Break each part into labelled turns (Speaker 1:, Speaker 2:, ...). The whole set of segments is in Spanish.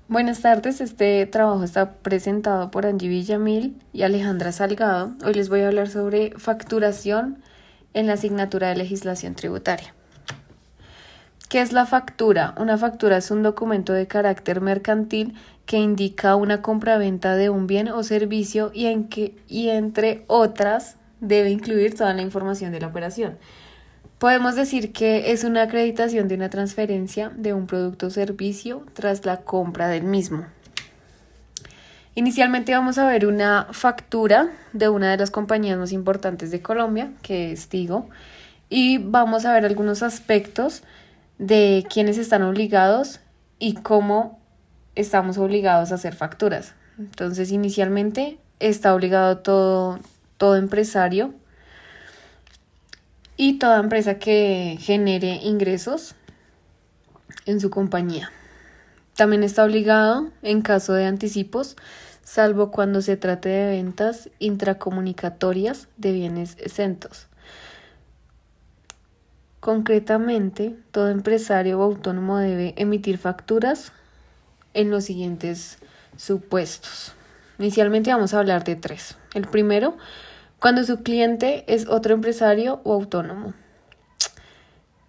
Speaker 1: Buenas tardes, este trabajo está presentado por Angie Villamil y Alejandra Salgado. Hoy les voy a hablar sobre facturación en la asignatura de legislación tributaria. ¿Qué es la factura? Una factura es un documento de carácter mercantil que indica una compraventa de un bien o servicio y entre otras debe incluir toda la información de la operación. Podemos decir que es una acreditación de una transferencia de un producto o servicio tras la compra del mismo. Inicialmente vamos a ver una factura de una de las compañías más importantes de Colombia, que es Tigo, y vamos a ver algunos aspectos de quiénes están obligados y cómo estamos obligados a hacer facturas. Entonces, inicialmente está obligado todo empresario y toda empresa que genere ingresos en su compañía. También está obligado en caso de anticipos, salvo cuando se trate de ventas intracomunicatorias de bienes exentos. Concretamente, todo empresario o autónomo debe emitir facturas en los siguientes supuestos. Inicialmente vamos a hablar de 3. El primero, cuando su cliente es otro empresario o autónomo.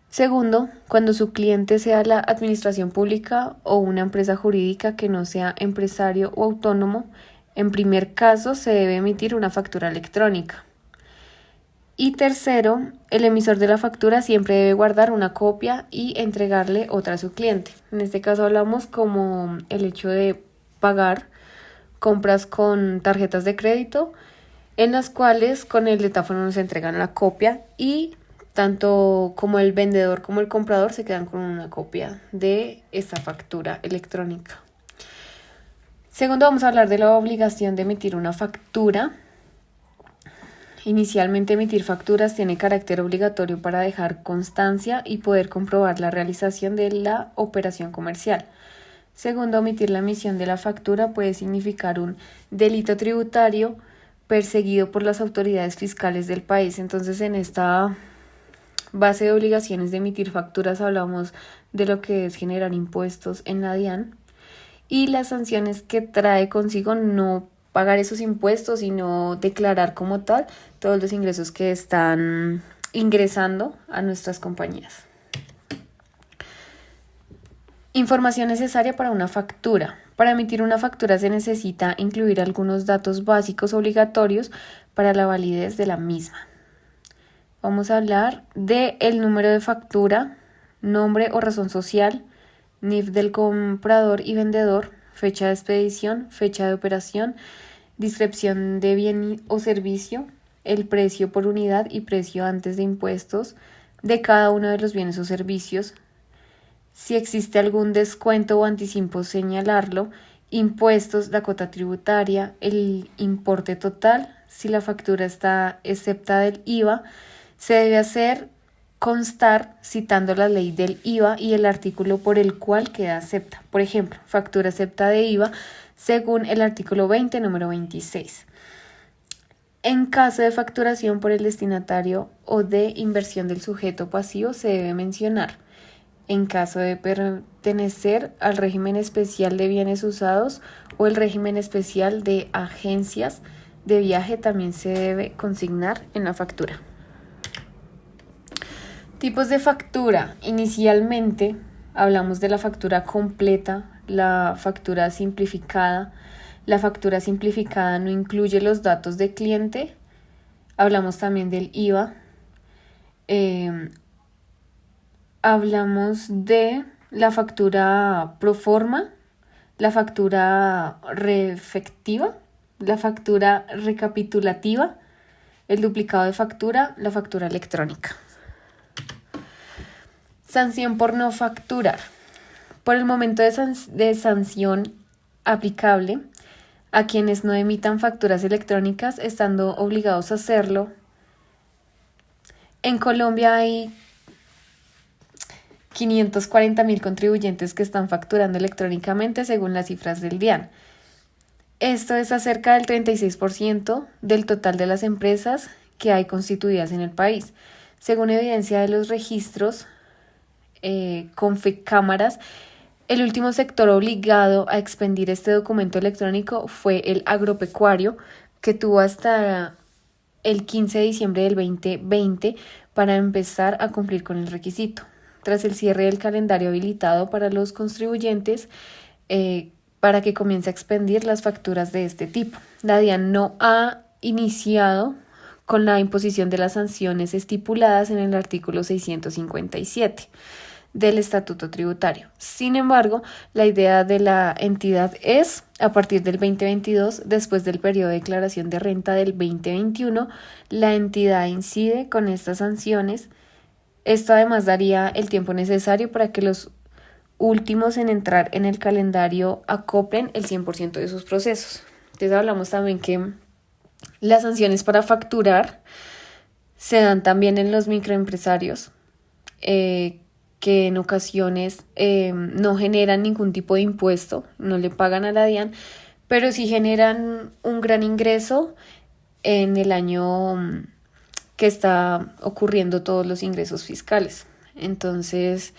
Speaker 1: Segundo, cuando su cliente sea la administración pública o una empresa jurídica que no sea empresario o autónomo. En primer caso, se debe emitir una factura electrónica. Y tercero, el emisor de la factura siempre debe guardar una copia y entregarle otra a su cliente. En este caso hablamos como el hecho de pagar compras con tarjetas de crédito, en las cuales con el datáfono nos entregan la copia y tanto como el vendedor como el comprador se quedan con una copia de esta factura electrónica. Segundo, vamos a hablar de la obligación de emitir una factura. Inicialmente, emitir facturas tiene carácter obligatorio para dejar constancia y poder comprobar la realización de la operación comercial. Segundo, omitir la emisión de la factura puede significar un delito tributario perseguido por las autoridades fiscales del país. Entonces, en esta base de obligaciones de emitir facturas hablamos de lo que es generar impuestos en la DIAN y las sanciones que trae consigo no pagar esos impuestos y no declarar como tal todos los ingresos que están ingresando a nuestras compañías. Información necesaria para una factura. Para emitir una factura se necesita incluir algunos datos básicos obligatorios para la validez de la misma. Vamos a hablar del número de factura, nombre o razón social, NIF del comprador y vendedor, fecha de expedición, fecha de operación, descripción de bien o servicio, el precio por unidad y precio antes de impuestos de cada uno de los bienes o servicios. Si existe algún descuento o anticipo, señalarlo. Impuestos, la cuota tributaria, el importe total. Si la factura está excepta del IVA, se debe hacer constar citando la ley del IVA y el artículo por el cual queda acepta. Por ejemplo, factura excepta de IVA según el artículo 20, número 26. En caso de facturación por el destinatario o de inversión del sujeto pasivo, se debe mencionar. En caso de pertenecer al régimen especial de bienes usados o el régimen especial de agencias de viaje, también se debe consignar en la factura. Tipos de factura. Inicialmente hablamos de la factura completa, la factura simplificada. La factura simplificada no incluye los datos de cliente. Hablamos también del IVA. Hablamos de la factura pro forma, la factura reefectiva, la factura recapitulativa, el duplicado de factura, la factura electrónica. Sanción por no facturar. Por el momento de sanción aplicable a quienes no emitan facturas electrónicas, estando obligados a hacerlo. En Colombia hay 540.000 contribuyentes que están facturando electrónicamente según las cifras del DIAN. Esto es acerca del 36% del total de las empresas que hay constituidas en el país. Según evidencia de los registros Confecámaras, El último sector obligado a expedir este documento electrónico fue el agropecuario, que tuvo hasta el 15 de diciembre del 2020 para empezar a cumplir con el requisito. Tras el cierre del calendario habilitado para los contribuyentes, para que comience a expedir las facturas de este tipo. La DIAN no ha iniciado con la imposición de las sanciones estipuladas en el artículo 657 del Estatuto Tributario. Sin embargo, la idea de la entidad es, a partir del 2022, después del periodo de declaración de renta del 2021, la entidad incide con estas sanciones. Esto además daría el tiempo necesario para que los últimos en entrar en el calendario acoplen el 100% de sus procesos. Entonces hablamos también que las sanciones para facturar se dan también en los microempresarios, que en ocasiones no generan ningún tipo de impuesto, no le pagan a la DIAN, pero sí generan un gran ingreso en el año que está ocurriendo todos los ingresos fiscales. Entonces,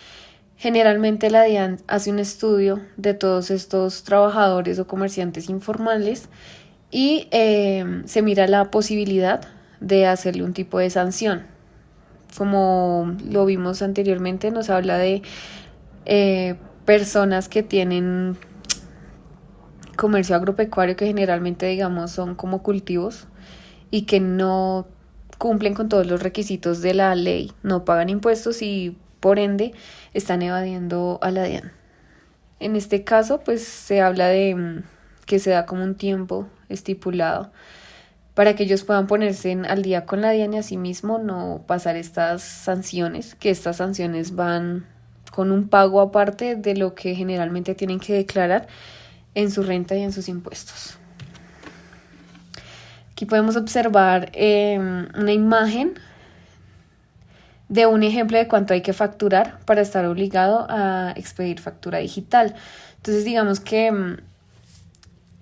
Speaker 1: generalmente la DIAN hace un estudio de todos estos trabajadores o comerciantes informales y se mira la posibilidad de hacerle un tipo de sanción. Como lo vimos anteriormente, nos habla de personas que tienen comercio agropecuario, que generalmente, digamos, son como cultivos y que no cumplen con todos los requisitos de la ley, no pagan impuestos y por ende están evadiendo a la DIAN. En este caso, pues se habla de que se da como un tiempo estipulado para que ellos puedan ponerse al día con la DIAN y asimismo no pasar estas sanciones, que estas sanciones van con un pago aparte de lo que generalmente tienen que declarar en su renta y en sus impuestos. Aquí podemos observar una imagen de un ejemplo de cuánto hay que facturar para estar obligado a expedir factura digital. Entonces digamos que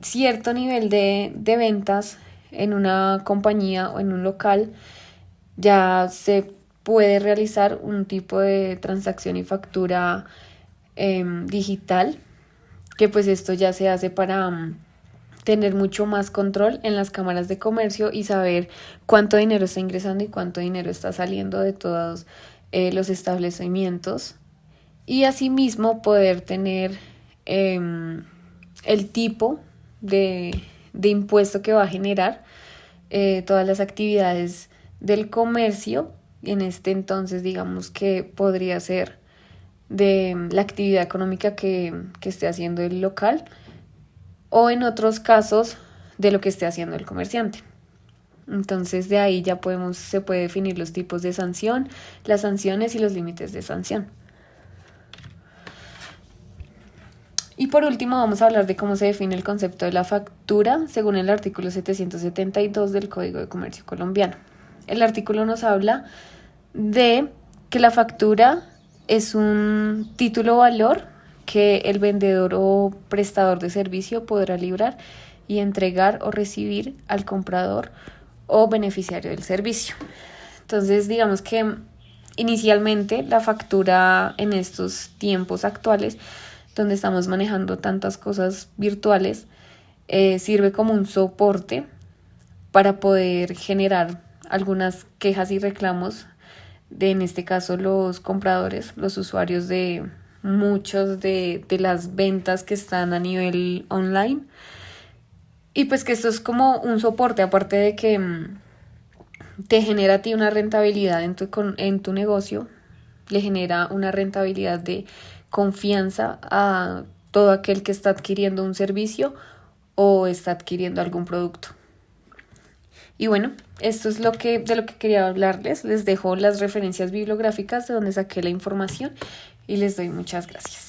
Speaker 1: cierto nivel de ventas en una compañía o en un local ya se puede realizar un tipo de transacción y factura digital, que pues esto ya se hace para tener mucho más control en las cámaras de comercio y saber cuánto dinero está ingresando y cuánto dinero está saliendo de todos los establecimientos, y asimismo poder tener el tipo de impuesto que va a generar todas las actividades del comercio. En este entonces digamos que podría ser de la actividad económica que esté haciendo el local, o en otros casos de lo que esté haciendo el comerciante. Entonces de ahí ya se puede definir los tipos de sanción, las sanciones y los límites de sanción. Y por último vamos a hablar de cómo se define el concepto de la factura según el artículo 772 del Código de Comercio colombiano. El artículo nos habla de que la factura es un título o valor que el vendedor o prestador de servicio podrá librar y entregar o recibir al comprador o beneficiario del servicio. Entonces, digamos que inicialmente la factura en estos tiempos actuales, donde estamos manejando tantas cosas virtuales, sirve como un soporte para poder generar algunas quejas y reclamos de, en este caso, los compradores, los usuarios de muchos de las ventas que están a nivel online. Y pues que esto es como un soporte, aparte de que te genera a ti una rentabilidad en tu negocio, le genera una rentabilidad de confianza a todo aquel que está adquiriendo un servicio o está adquiriendo algún producto. Y bueno, esto es de lo que quería hablarles. Les dejo las referencias bibliográficas de donde saqué la información y les doy muchas gracias.